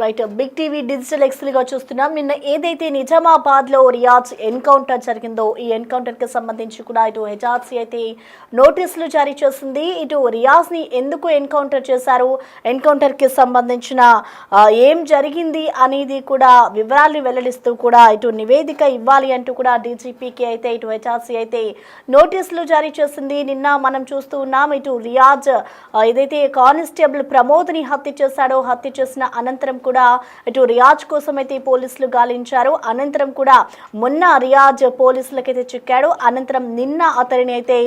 Right big TV digital ఎక్స్లుగా చూస్తున్నాం. నిన్న ఏదైతే నిజామాబాద్లో రియాజ్ ఎన్కౌంటర్ జరిగిందో ఈ ఎన్కౌంటర్కి సంబంధించి కూడా ఇటు హెచ్ఆర్సీ అయితే నోటీసులు జారీ చేసింది. ఇటు రియాజ్ని ఎందుకు ఎన్కౌంటర్ చేశారు, ఎన్కౌంటర్కి సంబంధించిన ఏం జరిగింది అనేది కూడా వివరాలు వెల్లడిస్తూ కూడా ఇటు నివేదిక ఇవ్వాలి అంటూ కూడా డీజీపీకి అయితే ఇటు హెచ్ఆర్సీ అయితే నోటీసులు జారీ చేసింది. నిన్న మనం చూస్తూ ఉన్నాం, ఇటు రియాజ్ ఏదైతే కానిస్టేబుల్ ప్రమోద్ని హత్య చేశాడో, హత్య చేసిన అనంతరం కూడా ఇటు రియాజ్ కోసం అయితే పోలీసులు గాలించారు. అనంతరం కూడా మొన్న రియాజ్ పోలీసులకైతే చిక్కాడు. అనంతరం నిన్న అతడిని అయితే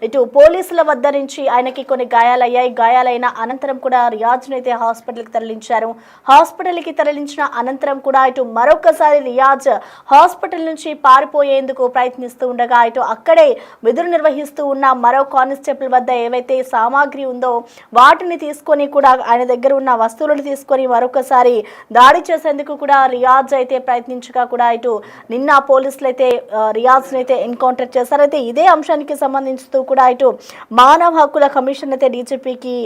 ఇటు పోలీసుల వద్ద నుంచి ఆయనకి కొన్ని గాయాలయ్యాయి. గాయాలైన అనంతరం కూడా రియాజ్ను అయితే హాస్పిటల్కి తరలించారు. హాస్పిటల్కి తరలించిన అనంతరం కూడా ఇటు మరొకసారి రియాజ్ హాస్పిటల్ నుంచి పారిపోయేందుకు ప్రయత్నిస్తూ ఉండగా ఇటు అక్కడే విధులు నిర్వహిస్తూ ఉన్న మరో కానిస్టేబుల్ వద్ద ఏవైతే సామాగ్రి ఉందో వాటిని తీసుకొని కూడా ఆయన దగ్గర ఉన్న వస్తువులను తీసుకొని మరొకసారి దాడి చేసేందుకు కూడా రియాజ్ అయితే ప్రయత్నించగా కూడా ఇటు నిన్న పోలీసులు అయితే రియాజ్ని అయితే ఎన్కౌంటర్ చేశారు. అయితే ఇదే అంశానికి సంబంధించుతూ కూడా ఇటు మానవ హక్కుల కమిషన్ అయితే డీజీపీకి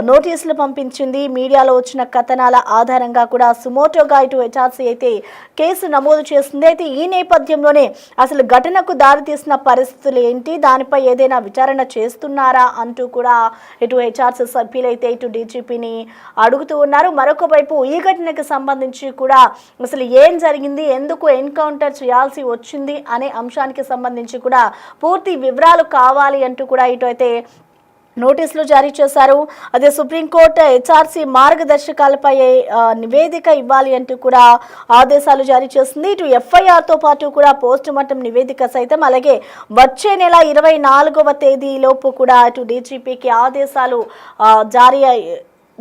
నోటీసులు పంపించింది. మీడియాలో వచ్చిన కథనాల ఆధారంగా కూడా సుమోటోగా ఇటు హెచ్ఆర్సీ అయితే కేసు నమోదు చేసింది. అయితే ఈ నేపథ్యంలోనే అసలు ఘటనకు దారితీసిన పరిస్థితులు ఏంటి, దానిపై ఏదైనా విచారణ చేస్తున్నారా అంటూ కూడా ఇటు హెచ్ఆర్సీ సభ్యులు అయితే ఇటు డీజీపీని అడుగుతూ ఉన్నారు. మరొక వైపు ఈ ఘటనకు సంబంధించి కూడా అసలు ఏం జరిగింది, ఎందుకు ఎన్కౌంటర్ చేయాల్సి వచ్చింది అనే అంశానికి సంబంధించి కూడా పూర్తి వివరాలు కావాలి అంటూ కూడా ఇటు అయితే నోటీసులు జారీ చేశారు. అదే సుప్రీంకోర్టు హెచ్ఆర్సీ మార్గదర్శకాలపై నివేదిక ఇవ్వాలి అంటూ కూడా ఆదేశాలు జారీ చేసింది. ఇటు ఎఫ్ఐఆర్తో పాటు కూడా పోస్ట్ మార్టం నివేదిక సైతం, అలాగే వచ్చే నెల 24వ తేదీలోపు కూడా ఇటు డీజీపీకి ఆదేశాలు జారీ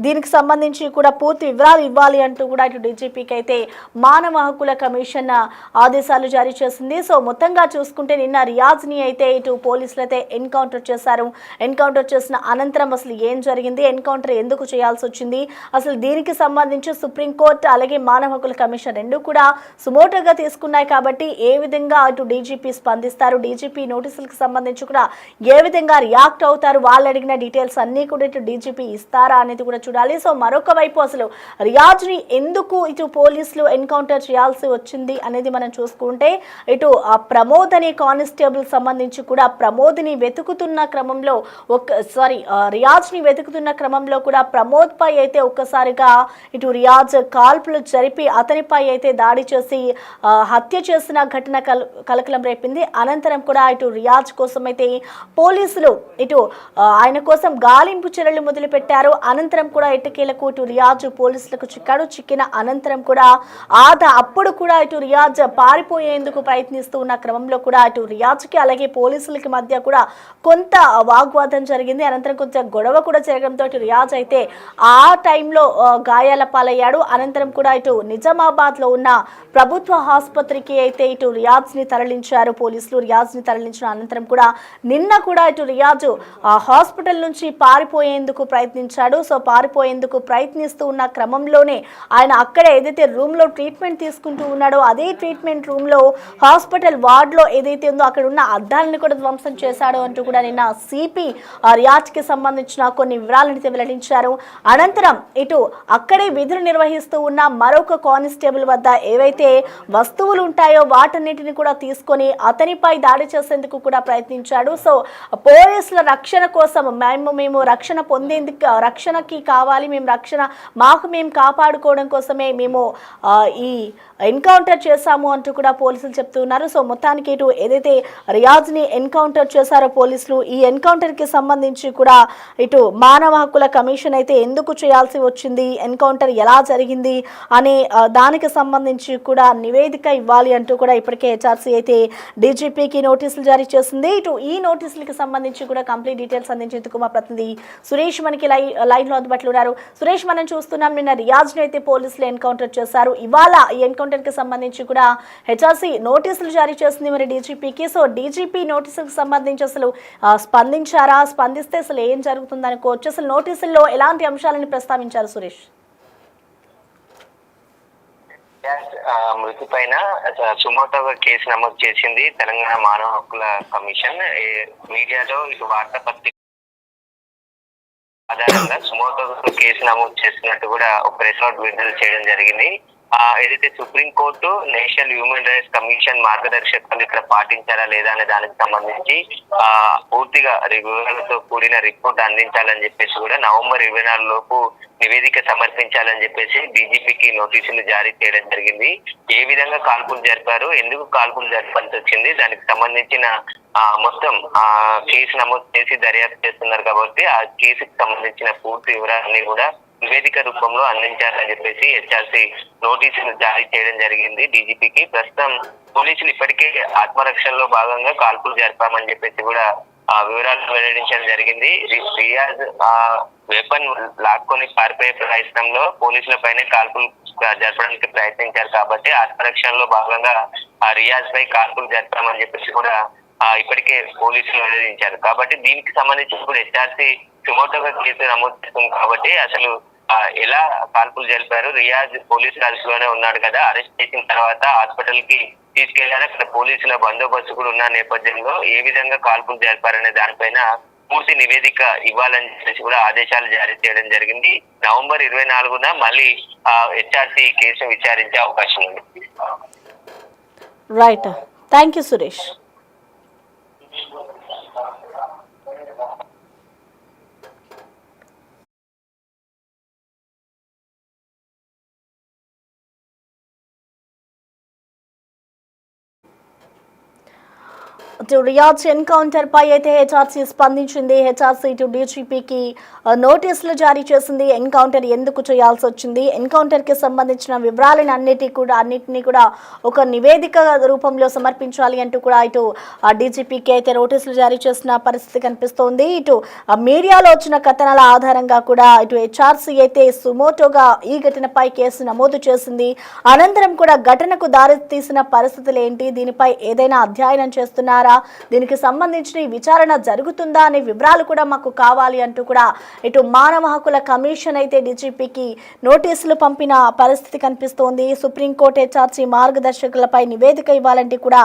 దీనికి సంబంధించి కూడా పూర్తి వివరాలు ఇవ్వాలి అంటూ కూడా ఇటు డీజీపీకి అయితే మానవ హక్కుల కమిషన్ ఆదేశాలు జారీ చేసింది. సో మొత్తంగా చూసుకుంటే నిన్న రియాజ్ని అయితే ఇటు పోలీసులు అయితే ఎన్కౌంటర్ చేశారు. ఎన్కౌంటర్ చేసిన అనంతరం అసలు ఏం జరిగింది, ఎన్కౌంటర్ ఎందుకు చేయాల్సి వచ్చింది, అసలు దీనికి సంబంధించి సుప్రీంకోర్టు అలాగే మానవ హక్కుల కమిషన్ రెండు కూడా సుమోటోగా తీసుకున్నాయి. కాబట్టి ఏ విధంగా ఇటు డీజీపీ స్పందిస్తారు, డీజీపీ నోటీసులకు సంబంధించి కూడా ఏ విధంగా రియాక్ట్ అవుతారు, వాళ్ళు అడిగిన డీటెయిల్స్ అన్నీ కూడా ఇటు డీజీపీ ఇస్తారా అనేది కూడా చూడాలి. సో మరొక వైపు అసలు రియాజ్ని ఎందుకు ఇటు పోలీసులు ఎన్కౌంటర్ చేయాల్సి వచ్చింది అనేది మనం చూసుకుంటే, ఇటు ఆ ప్రమోద్ అనే కానిస్టేబుల్ సంబంధించి కూడా ప్రమోద్ని వెతుకుతున్న క్రమంలో రియాజ్ని వెతుకుతున్న క్రమంలో కూడా ప్రమోద్ పై అయితే ఒక్కసారిగా ఇటు రియాజ్ కాల్పులు జరిపి అతనిపై అయితే దాడి చేసి హత్య చేసిన ఘటన కలకలం రేపింది. అనంతరం కూడా ఇటు రియాజ్ కోసం అయితే పోలీసులు ఇటు ఆయన కోసం గాలింపు చర్యలు మొదలుపెట్టారు. అనంతరం కూడా ఎట్టకేలకు ఇటు రియాజ్ పోలీసులకు చిక్కాడు. చిక్కిన అనంతరం కూడా అప్పుడు కూడా ఇటు రియాజ్ పారిపోయేందుకు ప్రయత్నిస్తూ ఉన్న క్రమంలో కూడా ఇటు రియాజ్కి అలాగే పోలీసులకి మధ్య కూడా కొంత వాగ్వాదం జరిగింది. అనంతరం కొంత గొడవ కూడా జరగడంతో ఇటు రియాజ్ అయితే ఆ టైంలో గాయాల పాలయ్యాడు. అనంతరం కూడా ఇటు నిజామాబాద్లో ఉన్న ప్రభుత్వ ఆసుపత్రికి అయితే ఇటు రియాజ్ని తరలించారు పోలీసులు. రియాజ్ని తరలించిన అనంతరం కూడా నిన్న కూడా ఇటు రియాజ్ హాస్పిటల్ నుంచి పారిపోయేందుకు ప్రయత్నించాడు. సో పారిపోయేందుకు ప్రయత్నిస్తూ ఉన్న క్రమంలోనే ఆయన అక్కడ ఏదైతే రూమ్లో ట్రీట్మెంట్ తీసుకుంటూ ఉన్నాడో అదే ట్రీట్మెంట్ రూమ్లో హాస్పిటల్ వార్డులో ఏదైతే ఉందో అక్కడ ఉన్న అద్దాలను కూడా ధ్వంసం చేశాడు అంటూ కూడా నిన్న సిపి రియాజ్కి సంబంధించిన కొన్ని వివరాలను వెల్లడించారు. అనంతరం ఇటు అక్కడే విధులు నిర్వహిస్తూ ఉన్న మరొక కానిస్టేబుల్ వద్ద ఏవైతే వస్తువులు ఉంటాయో వాటన్నిటిని కూడా తీసుకొని అతనిపై దాడి చేసేందుకు కూడా ప్రయత్నించాడు. సో పోలీసుల రక్షణ కోసం మేము రక్షణ పొందేందుకు రక్షణకి కావాలి, మేము కాపాడుకోవడం కోసమే మేము ఈ ఎన్కౌంటర్ చేశాము అంటూ కూడా పోలీసులు చెప్తూ ఉన్నారు. సో మొత్తానికి ఇటు ఏదైతే రియాజ్ని ఎన్కౌంటర్ చేశారో పోలీసులు, ఈ ఎన్కౌంటర్కి సంబంధించి కూడా ఇటు మానవ హక్కుల కమిషన్ అయితే ఎందుకు చేయాల్సి వచ్చింది, ఎన్కౌంటర్ ఎలా జరిగింది అనే దానికి సంబంధించి కూడా నివేదిక ఇవ్వాలి అంటూ కూడా ఇప్పటికే హెచ్ఆర్సీ అయితే డీజీపీకి నోటీసులు జారీ చేసింది. ఇటు ఈ నోటీసులకి సంబంధించి కూడా కంప్లీట్ డీటెయిల్స్ అందించేందుకు మా ప్రతినిధి సురేష్ మనకి లైవ్లో అందుబాటులో ఉన్నారు. సురేష్, మనం చూస్తున్నాం నిన్న రియాజ్ని అయితే పోలీసులు ఎన్కౌంటర్ చేశారు. ఇవాళ ఈ ఎన్కౌంటర్కి సంబంధించి కూడా హెచ్ఆర్సీ నోటీసులు జారీ చేసింది మరి డీజీపీకి. సో డీజీపీ నోటీసులకు సంబంధించి అసలు స్పందించారా, స్పందిస్తే అసలు ఏం జరుగుతుంది అనుకోవచ్చు, అసలు నోటీసుల్లో ఎలాంటి అంశాలను ప్రస్తావించారు సురేష్? మృతి పైన సుమోటోగా కేసు నమోదు చేసింది తెలంగాణ మానవ హక్కుల కమిషన్. మీడియాలో ఇటు వార్తాపత్రిక ఆధారంగా సుమోటోగా కేసు నమోదు చేస్తున్నట్టు కూడా ఒక ప్రెస్ నోట్ విడుదల చేయడం జరిగింది. ఏదైతే supreme court national human rights commission మార్గదర్శకాలు ఇక్కడ పాటించారా లేదా అనే దానికి సంబంధించి పూర్తిగా వివరాలతో కూడిన రిపోర్ట్ అందించాలని చెప్పేసి కూడా నవంబర్ 24 లోపు నివేదిక సమర్పించాలని చెప్పేసి డీజీపీకి నోటీసులు జారీ చేయడం జరిగింది. ఏ విధంగా కాల్పులు జరిపారు, ఎందుకు కాల్పులు జరపాల్సి వచ్చింది, దానికి సంబంధించిన మొత్తం కేసు నమోదు చేసి దర్యాప్తు చేస్తున్నారు కాబట్టి ఆ కేసుకు సంబంధించిన పూర్తి వివరాలన్నీ కూడా నివేదిక రూపంలో అందించాలని చెప్పేసి హెచ్ఆర్సీ నోటీసులు జారీ చేయడం జరిగింది డీజీపీకి. ప్రస్తుతం పోలీసులు ఇప్పటికే ఆత్మరక్షణలో భాగంగా కాల్పులు జరిపామని చెప్పేసి కూడా వివరాలు వెల్లడించడం జరిగింది. రియాజ్ వెపన్ లాక్కొని పారిపోయే ప్రయత్నంలో పోలీసుల పైన కాల్పులు జరపడానికి ప్రయత్నించారు కాబట్టి ఆత్మరక్షణలో భాగంగా రియాజ్ పై కాల్పులు జరిపామని చెప్పేసి కూడా ఇప్పటికే పోలీసులు వెల్లడించారు. కాబట్టి దీనికి సంబంధించి ఇప్పుడు హెచ్ఆర్సీ సుమోటోగా కేసు నమోదు చేస్తుంది కాబట్టి అసలు ఎలా కాల్పులు జరిపారు, రియాజ్ పోలీసు అదుపులోనే ఉన్నాడు కదా, అరెస్ట్ చేసిన తర్వాత హాస్పిటల్ కి తీసుకెళ్లారు, అక్కడ పోలీసుల బందోబస్తు కూడా ఉన్న నేపథ్యంలో ఏ విధంగా కాల్పులు జరిపారనే దానిపైన పూర్తి నివేదిక ఇవ్వాలని చెప్పేసి కూడా ఆదేశాలు జారీ చేయడం జరిగింది. నవంబర్ 24న మళ్ళీ హెచ్ఆర్సీ కేసు విచారించే అవకాశం ఉంది. Right, thank you Suresh. Riyaz encounter పై అయితే హెచ్ఆర్సీ స్పందించింది. హెచ్ఆర్సీ ఇటు డీజీపీకి నోటీసులు జారీ చేసింది. ఎన్కౌంటర్ ఎందుకు చేయాల్సి వచ్చింది, ఎన్కౌంటర్ కి సంబంధించిన వివరాలను అన్నిటినీ కూడా ఒక నివేదిక రూపంలో సమర్పించాలి అంటూ కూడా ఇటు డీజీపీకి అయితే నోటీసులు జారీ చేసిన పరిస్థితి కనిపిస్తోంది. ఇటు మీడియాలో వచ్చిన కథనాల ఆధారంగా కూడా ఇటు హెచ్ఆర్సీ అయితే సుమోటోగా ఈ ఘటనపై కేసు నమోదు చేసింది. అనంతరం కూడా ఘటనకు దారి తీసిన పరిస్థితులు ఏంటి, దీనిపై ఏదైనా అధ్యయనం చేస్తున్నారా, దీనికి సంబంధించిన విచారణ జరుగుతుందా అనే వివరాలు కూడా మాకు కావాలి అంటూ కూడా ఇటు మానవ హక్కుల కమిషన్ అయితే డీజీపీకి నోటీసులు పంపిన పరిస్థితి కనిపిస్తోంది. సుప్రీంకోర్టు హెచ్ఆర్సీ మార్గదర్శకులపై నివేదిక ఇవ్వాలంటే కూడా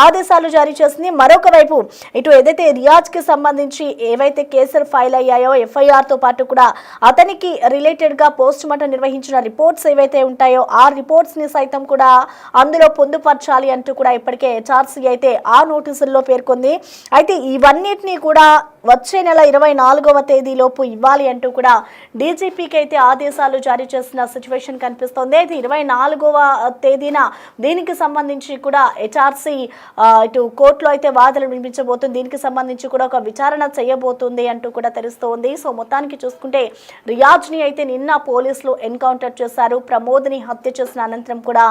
ఆదేశాలు జారీ చేసింది. మరొక వైపు ఇటు ఏదైతే రియాజ్ కి సంబంధించి ఏవైతే కేసులు ఫైల్ అయ్యాయో ఎఫ్ఐఆర్ తో పాటు కూడా అతనికి రిలేటెడ్ గా పోస్ట్ మార్టం నిర్వహించిన రిపోర్ట్స్ ఏవైతే ఉంటాయో ఆ రిపోర్ట్స్ ని సైతం కూడా అందులో పొందుపరచాలి అంటూ కూడా ఇప్పటికే హెచ్ఆర్సీ అయితే ఆ నోటీసుల్లో పేర్కొంది. అయితే ఇవన్నిటినీ కూడా వచ్చే నెల 24వ తేదీలోపు ఇవ్వాలి అంటూ కూడా డీజీపీకి అయితే ఆదేశాలు జారీ చేసిన సిచ్యువేషన్ కనిపిస్తోంది. అయితే 24వ తేదీన దీనికి సంబంధించి కూడా హెచ్ఆర్సీ ఇటు కోర్టులో అయితే వాదనలు వినిపించబోతుంది. దీనికి సంబంధించి కూడా ఒక విచారణ చేయబోతుంది అంటూ కూడా తెలుస్తోంది. సో మొత్తానికి చూసుకుంటే రియాజ్ని అయితే నిన్న పోలీసులు ఎన్కౌంటర్ చేశారు. ప్రమోద్ని హత్య చేసిన అనంతరం కూడా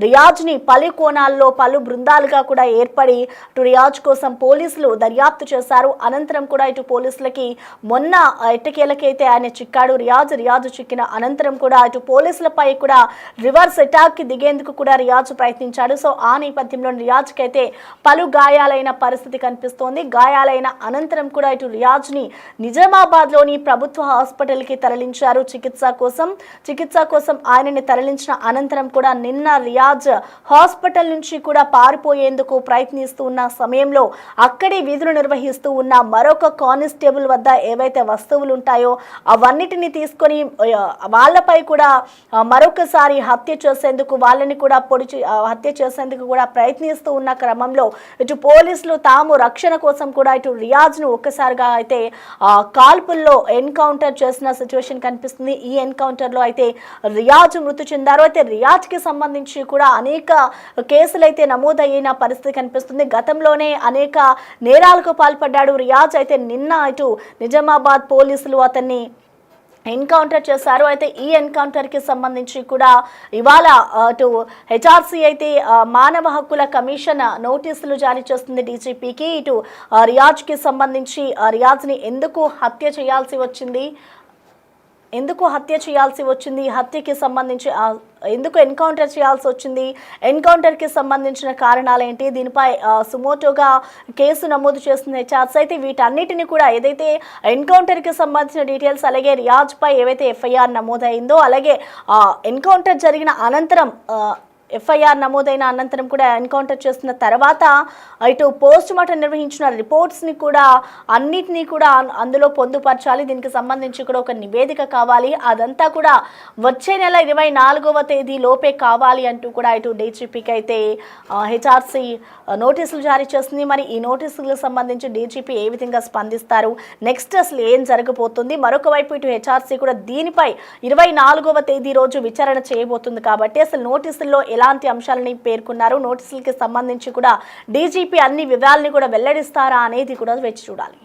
రియాజ్ని పలు కోణాల్లో పలు బృందాలుగా కూడా ఏర్పడి ఇటు రియాజ్ కోసం పోలీసులు దర్యాప్తు చేశారు. అనంతరం కూడా ఇటు పోలీసులకి మొన్న ఎట్టకేలకైతే ఆయన చిక్కాడు. రియాజ్ చిక్కిన అనంతరం కూడా ఇటు పోలీసులపై కూడా రివర్స్ అటాక్ కి దిగేందుకు కూడా రియాజ్ ప్రయత్నించాడు. సో ఆ నేపథ్యంలో రియాజ్ కి అయితే పలు గాయాలైన పరిస్థితి కనిపిస్తోంది. గాయాలైన అనంతరం కూడా ఇటు రియాజ్ ని నిజామాబాద్ లోని ప్రభుత్వ హాస్పిటల్ కి తరలించారు చికిత్స కోసం ఆయనని తరలించిన అనంతరం కూడా నిన్న రియాజ్ హాస్పిటల్ నుంచి కూడా పారిపోయేందుకు ప్రయత్నిస్తూ ఉన్న సమయంలో అక్కడే విధులు నిర్వహిస్తూ ఉన్న మరొక కానిస్టేబుల్ వద్ద ఏవైతే వస్తువులు ఉంటాయో అవన్నిటిని తీసుకొని వాళ్ళపై కూడా మరొకసారి హత్య చేసేందుకు కూడా ప్రయత్నిస్తూ ఉన్న క్రమంలో ఇటు పోలీసులు తాము రక్షణ కోసం కూడా ఇటు రియాజ్ ను ఒక్కసారిగా అయితే కాల్పుల్లో ఎన్కౌంటర్ చేసిన సిచ్యువేషన్ కనిపిస్తుంది. ఈ ఎన్కౌంటర్ లో అయితే రియాజ్ మృతి చెందారు. అయితే రియాజ్ కి సంబంధించి కూడా అనేక కేసులు అయితే నమోదయ్యిన పరిస్థితి కనిపిస్తుంది. గతంలోనే అనేక నేరాలకు పాల్పడ్డాడు రియాజ్. అయితే నిన్న ఇటు నిజామాబాద్ పోలీసులు అతన్ని ఎన్కౌంటర్ చేశారు. అయితే ఈ ఎన్కౌంటర్ కి సంబంధించి కూడా ఇవాళ అటు హెచ్ఆర్సీ అయితే మానవ హక్కుల కమిషన్ నోటీసులు జారీ చేస్తుంది డీజీపీకి. ఇటు రియాజ్ కి సంబంధించి రియాజ్ ని ఎందుకు హత్య చేయాల్సి వచ్చింది, హత్యకి సంబంధించి ఎందుకు ఎన్కౌంటర్ చేయాల్సి వచ్చింది, ఎన్కౌంటర్కి సంబంధించిన కారణాలు ఏంటి, దీనిపై సుమోటోగా కేసు నమోదు చేస్తుంది హెచ్ఆర్సీ. అయితే వీటన్నిటిని కూడా ఏదైతే ఎన్కౌంటర్కి సంబంధించిన డీటెయిల్స్ అలాగే రియాజ్ పై ఏవైతే ఎఫ్ఐఆర్ నమోదైందో అలాగే ఎన్కౌంటర్ జరిగిన అనంతరం ఎఫ్ఐఆర్ నమోదైన అనంతరం కూడా ఎన్కౌంటర్ చేస్తున్న తర్వాత ఇటు పోస్ట్ మార్టం నిర్వహించిన రిపోర్ట్స్ని కూడా అన్నిటినీ కూడా అందులో పొందుపరచాలి. దీనికి సంబంధించి కూడా ఒక నివేదిక కావాలి. అదంతా కూడా వచ్చే నెల 24వ తేదీ లోపే కావాలి అంటూ కూడా ఇటు డీజీపీకి అయితే హెచ్ఆర్సీ నోటీసులు జారీ చేస్తుంది. మరి ఈ నోటీసులకు సంబంధించి డీజీపీ ఏ విధంగా స్పందిస్తారు, నెక్స్ట్ అసలు ఏం జరగబోతుంది? మరొక వైపు ఇటు హెచ్ఆర్సీ కూడా దీనిపై 24వ తేదీ రోజు విచారణ చేయబోతుంది. కాబట్టి అసలు నోటీసుల్లో ఎలాంటి అంశాలని పేర్కొన్నారు, నోటీసులకి సంబంధించి కూడా డీజీపీ అన్ని వివరాలని కూడా వెల్లడిస్తారా అనేది కూడా వేచి చూడాలి.